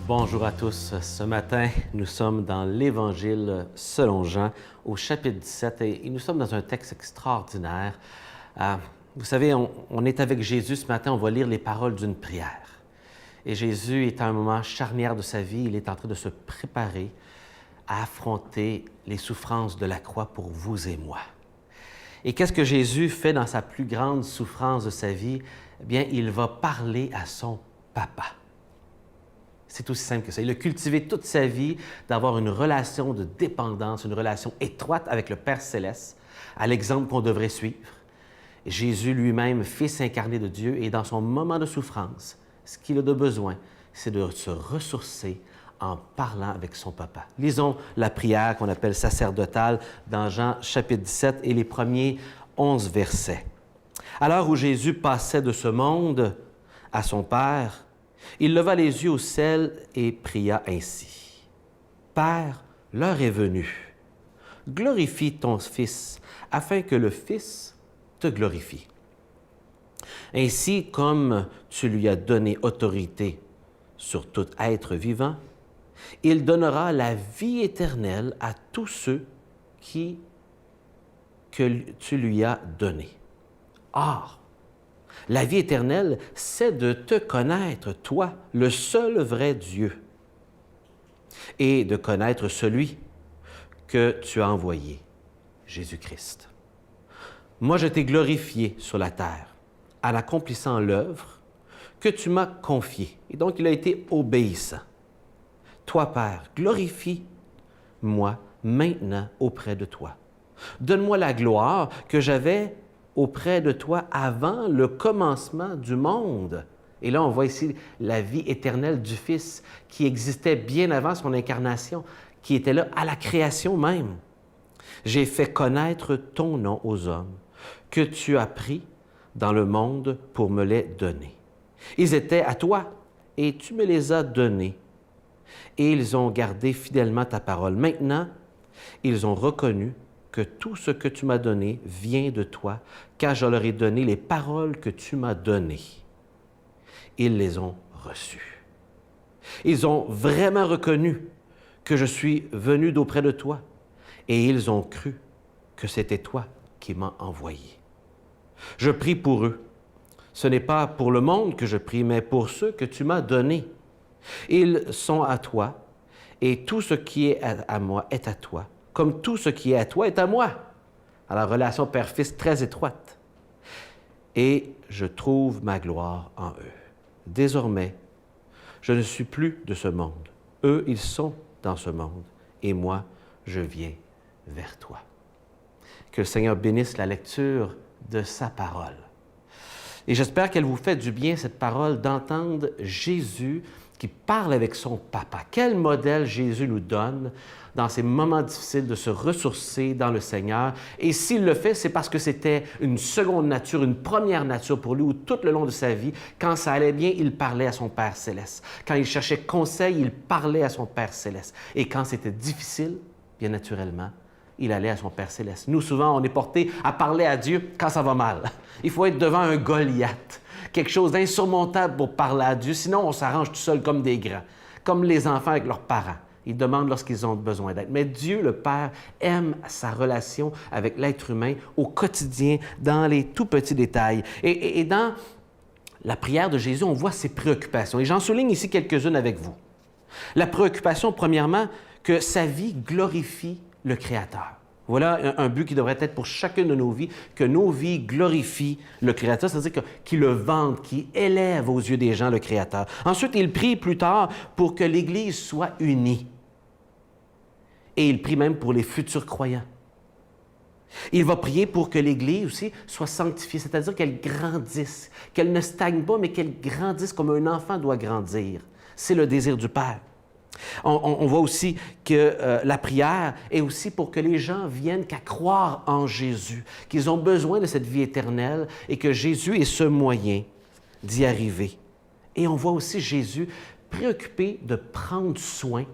Bonjour à tous. Ce matin, nous sommes dans l'Évangile selon Jean, au chapitre 17, et nous sommes dans un texte extraordinaire. Vous savez, on est avec Jésus ce matin, on va lire les paroles d'une prière. Et Jésus est à un moment charnière de sa vie, il est en train de se préparer à affronter les souffrances de la croix pour vous et moi. Et qu'est-ce que Jésus fait dans sa plus grande souffrance de sa vie? Eh bien, il va parler à son Papa. C'est aussi simple que ça. Il a cultivé toute sa vie d'avoir une relation de dépendance, une relation étroite avec le Père Céleste, à l'exemple qu'on devrait suivre. Et Jésus lui-même, Fils incarné de Dieu, et dans son moment de souffrance, ce qu'il a de besoin, c'est de se ressourcer en parlant avec son Papa. Lisons la prière qu'on appelle sacerdotale dans Jean chapitre 17 et les premiers 11 versets. À l'heure où Jésus passait de ce monde à son Père, il leva les yeux au ciel et pria ainsi. « Père, l'heure est venue. Glorifie ton Fils, afin que le Fils te glorifie. Ainsi, comme tu lui as donné autorité sur tout être vivant, il donnera la vie éternelle à tous ceux que tu lui as donnés. Or, la vie éternelle, c'est de te connaître, toi, le seul vrai Dieu, et de connaître celui que tu as envoyé, Jésus-Christ. Moi, je t'ai glorifié sur la terre en accomplissant l'œuvre que tu m'as confiée. Et donc, il a été obéissant. Toi, Père, glorifie-moi maintenant auprès de toi. Donne-moi la gloire que j'avais auprès de toi avant le commencement du monde. Et là, on voit ici la vie éternelle du Fils qui existait bien avant son incarnation, qui était là à la création même. J'ai fait connaître ton nom aux hommes, que tu as pris dans le monde pour me les donner. Ils étaient à toi et tu me les as donnés. Et ils ont gardé fidèlement ta parole. Maintenant, ils ont reconnu que tout ce que tu m'as donné vient de toi, car je leur ai donné les paroles que tu m'as données. Ils les ont reçues. Ils ont vraiment reconnu que je suis venu d'auprès de toi, et ils ont cru que c'était toi qui m'as envoyé. Je prie pour eux. Ce n'est pas pour le monde que je prie, mais pour ceux que tu m'as donnés. Ils sont à toi, et tout ce qui est à moi est à toi, comme tout ce qui est à toi est à moi. Alors, relation père-fils très étroite. Et je trouve ma gloire en eux. Désormais, je ne suis plus de ce monde. Eux, ils sont dans ce monde, et moi, je viens vers toi. Que le Seigneur bénisse la lecture de sa parole. Et j'espère qu'elle vous fait du bien, cette parole, d'entendre Jésus qui parle avec son Papa. Quel modèle Jésus nous donne dans ces moments difficiles de se ressourcer dans le Seigneur. Et s'il le fait, c'est parce que c'était une seconde nature, une première nature pour lui, où tout le long de sa vie, quand ça allait bien, il parlait à son Père Céleste. Quand il cherchait conseil, il parlait à son Père Céleste. Et quand c'était difficile, bien naturellement, il allait à son Père Céleste. Nous, souvent, on est porté à parler à Dieu quand ça va mal. Il faut être devant un Goliath, quelque chose d'insurmontable pour parler à Dieu. Sinon, on s'arrange tout seul comme des grands, comme les enfants avec leurs parents. Ils demandent lorsqu'ils ont besoin d'aide. Mais Dieu, le Père, aime sa relation avec l'être humain au quotidien, dans les tout petits détails. Et dans la prière de Jésus, on voit ses préoccupations. Et j'en souligne ici quelques-unes avec vous. La préoccupation, premièrement, que sa vie glorifie le Créateur. Voilà un but qui devrait être pour chacune de nos vies, que nos vies glorifient le Créateur, c'est-à-dire qu'il le vante, qu'il élève aux yeux des gens le Créateur. Ensuite, il prie plus tard pour que l'Église soit unie. Et il prie même pour les futurs croyants. Il va prier pour que l'Église aussi soit sanctifiée, c'est-à-dire qu'elle grandisse, qu'elle ne stagne pas, mais qu'elle grandisse comme un enfant doit grandir. C'est le désir du Père. On voit aussi que la prière est aussi pour que les gens viennent qu'à croire en Jésus, qu'ils ont besoin de cette vie éternelle et que Jésus est ce moyen d'y arriver. Et on voit aussi Jésus préoccupé de prendre soin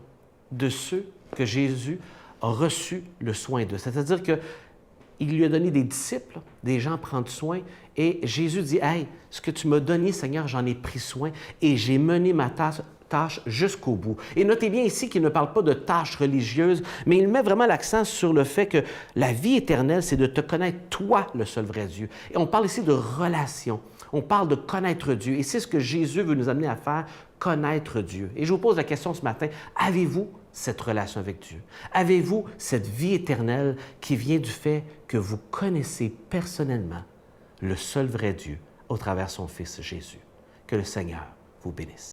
de ceux que Jésus a reçu le soin d'eux. C'est-à-dire qu'il lui a donné des disciples, des gens à prendre soin, et Jésus dit « Hey, ce que tu m'as donné, Seigneur, j'en ai pris soin et j'ai mené ma tâche tâche jusqu'au bout. Et notez bien ici qu'il ne parle pas de tâche religieuse, mais il met vraiment l'accent sur le fait que la vie éternelle, c'est de te connaître, toi, le seul vrai Dieu. Et on parle ici de relation. On parle de connaître Dieu. Et c'est ce que Jésus veut nous amener à faire, connaître Dieu. Et je vous pose la question ce matin, avez-vous cette relation avec Dieu? Avez-vous cette vie éternelle qui vient du fait que vous connaissez personnellement le seul vrai Dieu au travers de son Fils Jésus? Que le Seigneur vous bénisse.